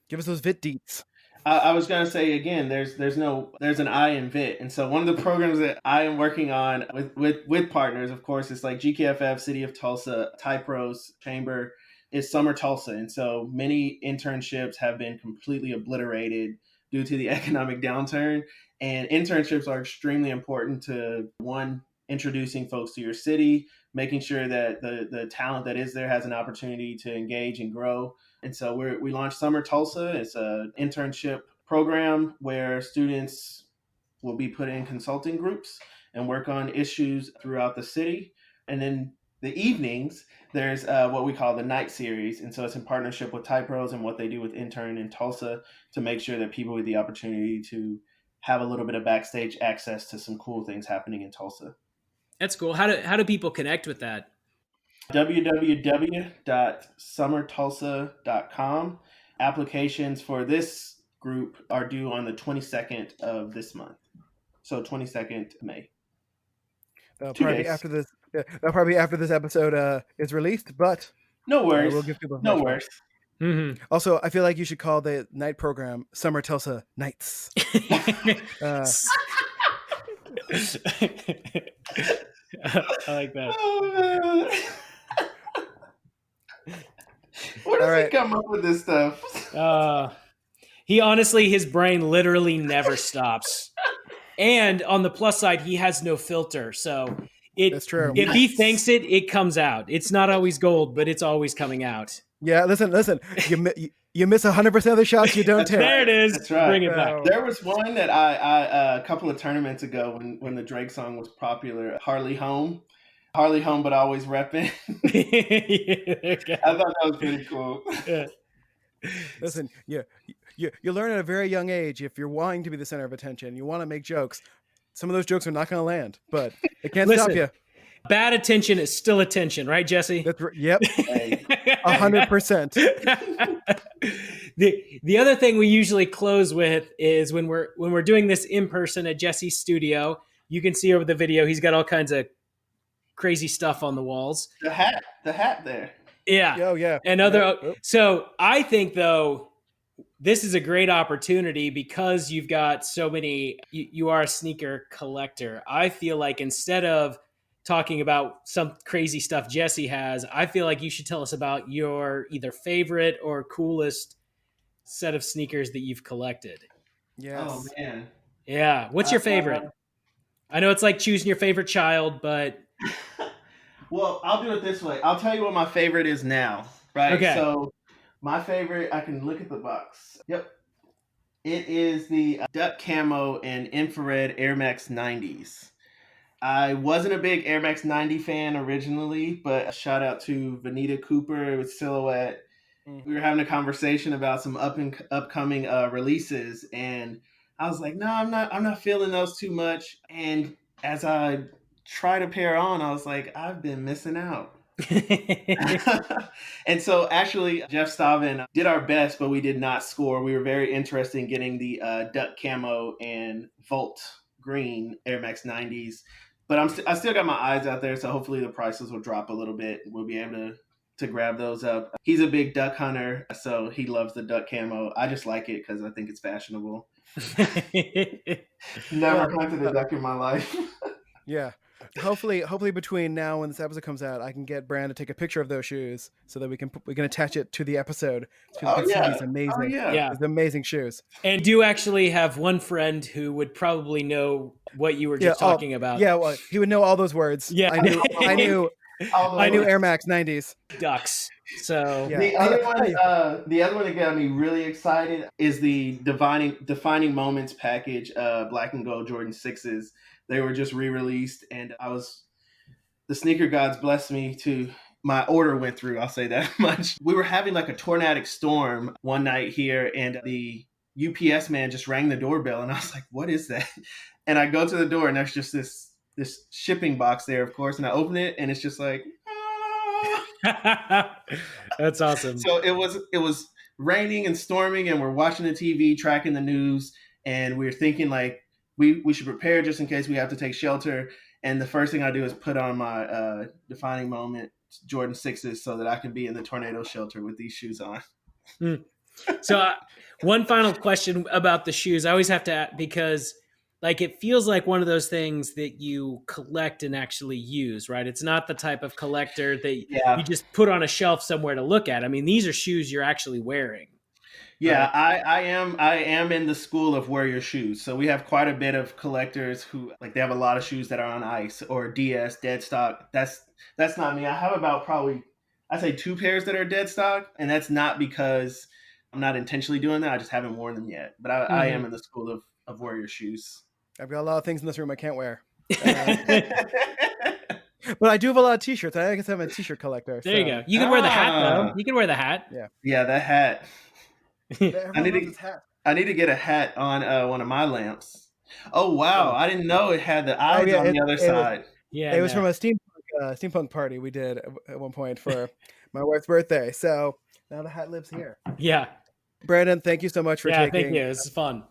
Give us those VIT deets. I was gonna say again, there's an I in VIT, and so one of the programs that I am working on with partners, of course, it's like GKFF, City of Tulsa, Typros Chamber, is Summer Tulsa, and so many internships have been completely obliterated due to the economic downturn, and internships are extremely important to one, introducing folks to your city, making sure that the talent that is there has an opportunity to engage and grow. And so we launched Summer Tulsa. It's an internship program where students will be put in consulting groups and work on issues throughout the city. And then the evenings, there's what we call the night series. And so it's in partnership with Typros and what they do with Intern in Tulsa to make sure that people with the opportunity to have a little bit of backstage access to some cool things happening in Tulsa. That's cool. How do people connect with that? www.summertulsa.com. Applications for this group are due on the 22nd of this month. So 22nd May. That'll probably be after this. Yeah, that'll probably be after this episode is released. But no worries. We'll give people no worries. Mm-hmm. Also, I feel like you should call the night program Summer Tulsa Nights. I like that. Oh, where does he come up with this stuff? He honestly, his brain literally never stops. And on the plus side, he has no filter. So that's true. If he thinks it comes out. It's not always gold, but it's always coming out. Yeah, listen. You miss 100% of the shots you don't take. There it is. That's right. Bring it back. There was one that I a couple of tournaments ago when the Drake song was popular, Harley Home, but always repping. I thought that was pretty cool. Yeah. Listen, you learn at a very young age, if you're wanting to be the center of attention, you want to make jokes. Some of those jokes are not going to land, but it can't stop you. Bad attention is still attention, right, Jesse? That's right. Yep. 100%. The other thing we usually close with is when we're doing this in person at Jesse's studio. You can see over the video, he's got all kinds of crazy stuff on the walls. The hat there. Yeah. Oh yeah. And other. Yep. So I think though, this is a great opportunity because you've got so many. You are a sneaker collector. I feel like instead of talking about some crazy stuff Jesse has, I feel like you should tell us about your either favorite or coolest set of sneakers that you've collected. Oh Yes. man. Yeah. What's your favorite? I know it's like choosing your favorite child, but Well, I'll do it this way. I'll tell you what my favorite is now. Right. Okay. So my favorite, I can look at the box. Yep. It is the duck camo and infrared Air Max 90s. I wasn't a big Air Max 90 fan originally, but a shout out to Vanita Cooper with Silhouette. We were having a conversation about some upcoming releases, and I was like, "No, I'm not feeling those too much." And as I tried a pair on, I was like, "I've been missing out." And so actually Jeff Stavin did our best, but we did not score. We were very interested in getting the duck camo and Volt green Air Max 90s, but I still got my eyes out there, so hopefully the prices will drop a little bit. We'll be able to grab those up. He's a big duck hunter, so he loves the duck camo. I just like it because I think it's fashionable. Never hunted a duck in my life. Yeah. Hopefully between now and this episode comes out, I can get Brand to take a picture of those shoes so that we can attach it to the episode so people can see these amazing, these amazing shoes. And do actually have one friend who would probably know what you were just talking about. Yeah, well, he would know all those words. Yeah, I knew Air Max 90s. Ducks. So yeah. The other one that got me really excited is the defining moments package, black and gold Jordan 6s. They were just re-released, and the sneaker gods blessed me to, my order went through, I'll say that much. We were having like a tornadic storm one night here, and the UPS man just rang the doorbell, and I was like, what is that? And I go to the door, and there's just this shipping box there, of course, and I open it, and it's just like, that's awesome. So it was raining and storming, and we're watching the TV, tracking the news, and we're thinking like, we should prepare just in case we have to take shelter. And the first thing I do is put on my defining moment Jordan 6s so that I can be in the tornado shelter with these shoes on. So one final question about the shoes. I always have to ask, because like it feels like one of those things that you collect and actually use, right? It's not the type of collector that you just put on a shelf somewhere to look at. I mean, these are shoes you're actually wearing. Yeah, I am in the school of wear your shoes. So we have quite a bit of collectors who like they have a lot of shoes that are on ice or DS dead stock. That's not me. I have about probably I'd say 2 pairs that are dead stock, and that's not because I'm not intentionally doing that. I just haven't worn them yet. But I am in the school of wear your shoes. I've got a lot of things in this room I can't wear. But I do have a lot of t-shirts. I guess I'm a t-shirt collector. There you go. You can wear the hat though. You can wear the hat. Yeah, that hat. I need to get a hat on one of my lamps. Oh wow! I didn't know it had the eyes on the other side. It was from a steampunk party we did at one point for my wife's birthday. So now the hat lives here. Yeah, Brandon, thank you so much for taking. Thank you. This is fun.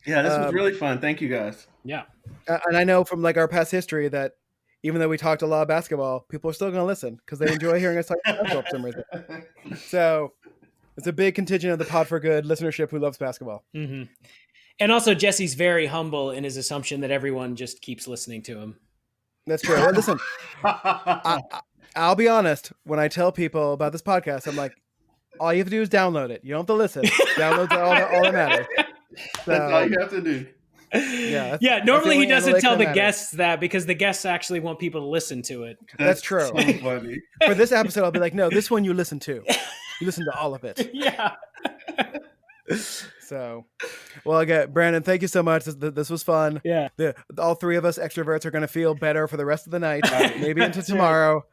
Yeah, this was really fun. Thank you guys. Yeah, and I know from like our past history that even though we talked a lot of basketball, people are still going to listen because they enjoy hearing us talk basketball for some reason. So. It's a big contingent of the Pod for Good listenership who loves basketball. Mm-hmm. And also, Jesse's very humble in his assumption that everyone just keeps listening to him. That's true. Well, listen, I'll be honest. When I tell people about this podcast, I'm like, all you have to do is download it. You don't have to listen. Download's all that matters. So, that's all you have to do. Yeah. Normally he doesn't tell the guests that because the guests actually want people to listen to it. That's true. So funny. For this episode, I'll be like, no, this one you listen to. You listen to all of it. Yeah. So, well, again, Brandon, thank you so much. This was fun. Yeah. All 3 of us extroverts are going to feel better for the rest of the night, maybe into tomorrow,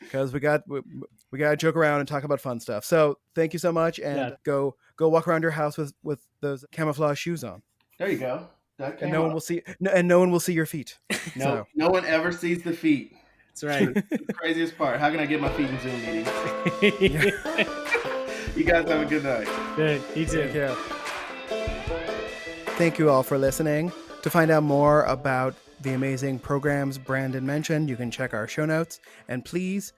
because we got to joke around and talk about fun stuff. So, thank you so much, and go walk around your house with those camouflage shoes on. There you go. And no one will see. And no one will see your feet. No one ever sees the feet. That's right. The craziest part. How can I get my feet in Zoom meetings? You guys have a good night. Good. You too. Thank you. Thank you all for listening. To find out more about the amazing programs Brandon mentioned, you can check our show notes. And please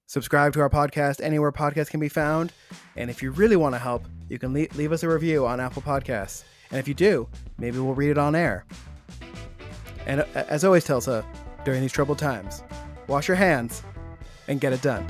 Subscribe to our podcast anywhere podcasts can be found. And if you really want to help, you can leave us a review on Apple Podcasts. And if you do, maybe we'll read it on air. And as always, Tulsa, during these troubled times, wash your hands and get it done.